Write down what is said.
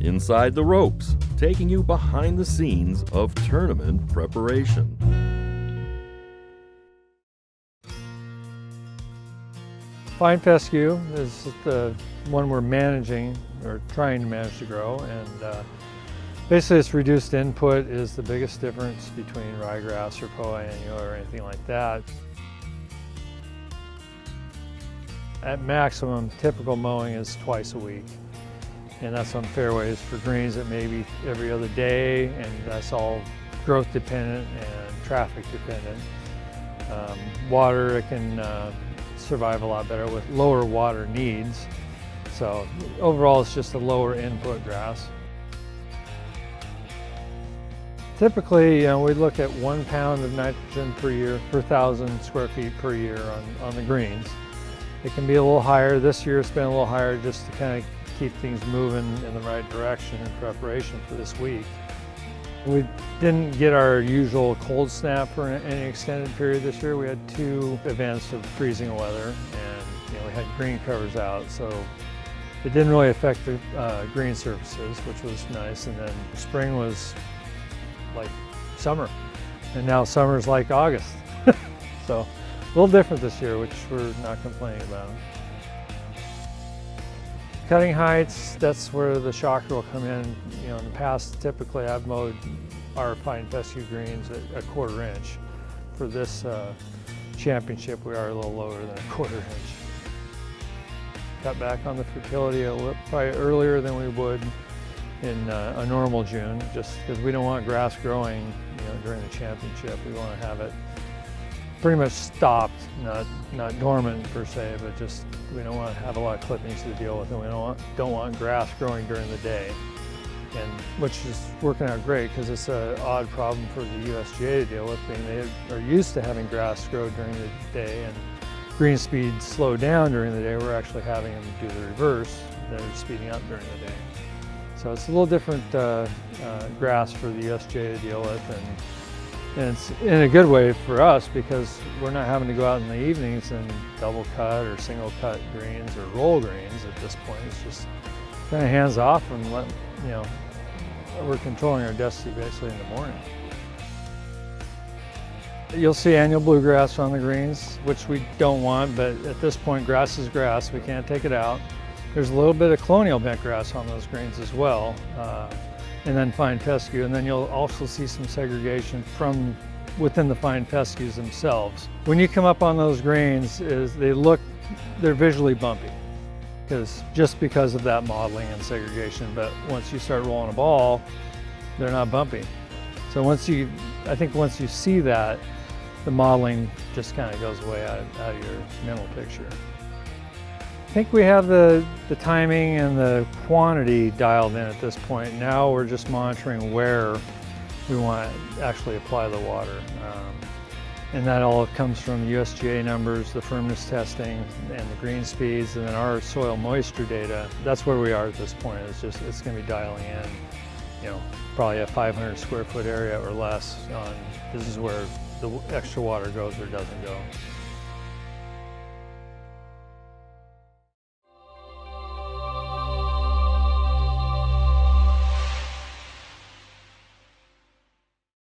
Inside the Ropes, taking you behind the scenes of tournament preparation. Fine fescue is the one we're managing, or trying to manage to grow, and basically its reduced input is the biggest difference between ryegrass or poa annua or anything like that. At maximum, typical mowing is twice a week, and that's on fairways. For greens it may be every other day, and that's all growth dependent and traffic dependent. Water, it can survive a lot better with lower water needs. So overall it's just a lower input grass. Typically, we look at 1 pound of nitrogen per year per 1,000 square feet per year on the greens. It can be a little higher. This year it's been a little higher just to kind of keep things moving in the right direction in preparation for this week. We didn't get our usual cold snap for any extended period this year. We had 2 events of freezing weather, and we had green covers out, so it didn't really affect the green surfaces, which was nice. And then spring was like summer, and now summer's like August. So a little different this year, which we're not complaining about. Cutting heights, that's where the shocker will come in. In the past, typically I've mowed our fine fescue greens at 1/4 inch. For this championship, we are a little lower than 1/4 inch. Cut back on the fertility a little, probably earlier than we would in a normal June, just because we don't want grass growing during the championship. We want to have it pretty much stopped, not dormant per se, but just we don't want to have a lot of clippings to deal with, and we don't want grass growing during the day, and which is working out great because it's an odd problem for the USGA to deal with, being they are used to having grass grow during the day and green speeds slow down during the day. We're actually having them do the reverse. They're speeding up during the day. So it's a little different grass for the USGA to deal with, and it's in a good way for us because we're not having to go out in the evenings and double cut or single cut greens or roll greens at this point. It's just kind of hands off and we're controlling our destiny basically in the morning. You'll see annual bluegrass on the greens, which we don't want, but at this point grass is grass. We can't take it out. There's a little bit of colonial bentgrass on those greens as well. And then fine fescue, and then you'll also see some segregation from within the fine fescues themselves. When you come up on those greens, they're visually bumpy, just because of that modeling and segregation. But once you start rolling a ball, they're not bumpy. So I think once you see that, the modeling just kind of goes away out of your mental picture. I think we have the timing and the quantity dialed in at this point. Now we're just monitoring where we want to actually apply the water. And that all comes from the USGA numbers, the firmness testing, and the green speeds, and then our soil moisture data. That's where we are at this point. It's going to be dialing in, probably a 500 square foot area or less on this is where the extra water goes or doesn't go.